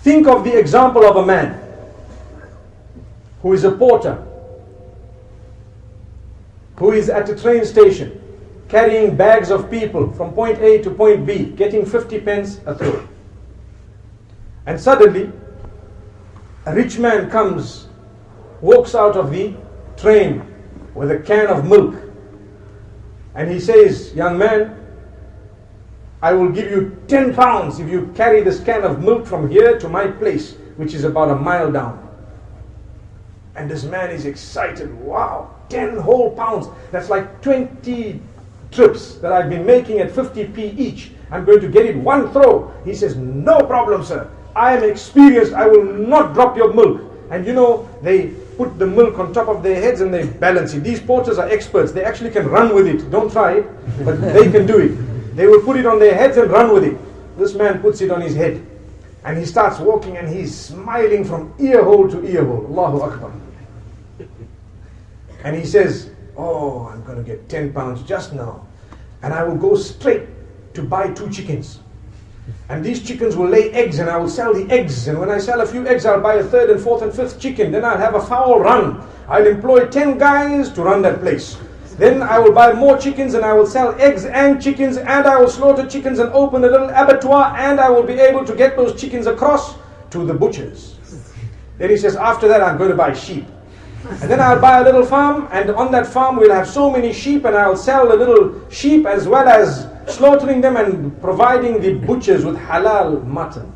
Think of the example of a man who is a porter, who is at a train station, carrying bags of people from point A to point B, getting 50 pence a throw. And suddenly, a rich man comes, walks out of the train with a can of milk, and he says, young man, I will give you 10 pounds if you carry this can of milk from here to my place, which is about a mile down. And this man is excited. Wow, 10 whole pounds. That's like 20 trips that I've been making at 50p each. I'm going to get it one throw. He says, no problem, sir. I am experienced. I will not drop your milk. And you know, they put the milk on top of their heads and they balance it. These porters are experts. They actually can run with it. Don't try it, but they can do it. They will put it on their heads and run with it. This man puts it on his head. And he starts walking and he's smiling from ear hole to ear hole. Allahu Akbar. And he says, oh, I'm going to get 10 pounds just now. And I will go straight to buy 2 chickens. And these chickens will lay eggs and I will sell the eggs. And when I sell a few eggs, I'll buy a 3rd and 4th and 5th chicken. Then I'll have a fowl run. I'll employ 10 guys to run that place. Then I will buy more chickens and I will sell eggs and chickens, and I will slaughter chickens and open a little abattoir, and I will be able to get those chickens across to the butchers. Then he says, after that I'm going to buy sheep. And then I'll buy a little farm, and on that farm we'll have so many sheep, and I'll sell the little sheep as well as slaughtering them and providing the butchers with halal mutton.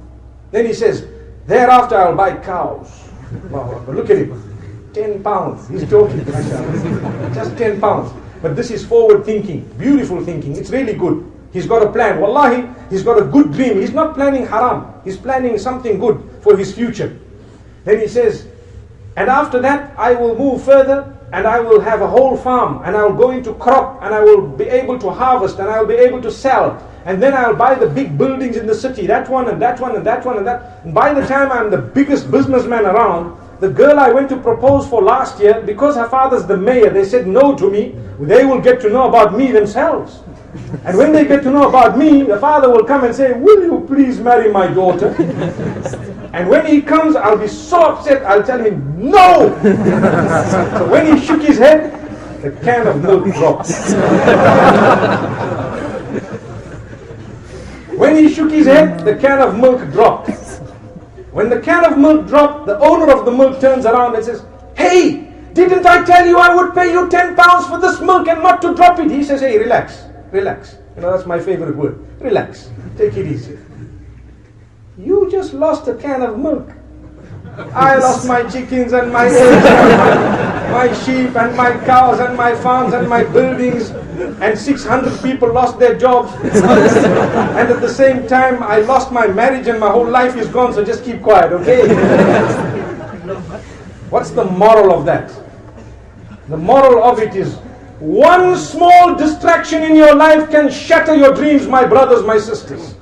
Then he says, thereafter I'll buy cows. Wow, look at him. 10 pounds. He's talking. Just 10 pounds. But this is forward thinking, beautiful thinking. It's really good. He's got a plan. Wallahi, he's got a good dream. He's not planning haram. He's planning something good for his future. Then he says, and after that I will move further and I will have a whole farm and I will go into crop and I will be able to harvest and I will be able to sell. And then I'll buy the big buildings in the city, that one and that one and that one and that. And by the time I'm the biggest businessman around, the girl I went to propose for last year, because her father's the mayor, they said no to me. They will get to know about me themselves. And when they get to know about me, the father will come and say, will you please marry my daughter? And when he comes, I'll be so upset, I'll tell him, no! So when he shook his head, the can of milk dropped. When he shook his head, the can of milk dropped. When the can of milk dropped, the owner of the milk turns around and says, hey, didn't I tell you I would pay you 10 pounds for this milk and not to drop it? He says, hey, relax, relax. You know, that's my favorite word. Relax, take it easy. You just lost a can of milk. I lost my chickens and my eggs and my sheep and my cows and my farms and my buildings, and 600 people lost their jobs. And at the same time, I lost my marriage and my whole life is gone, so just keep quiet, okay? What's the moral of that? The moral of it is, one small distraction in your life can shatter your dreams, my brothers, my sisters.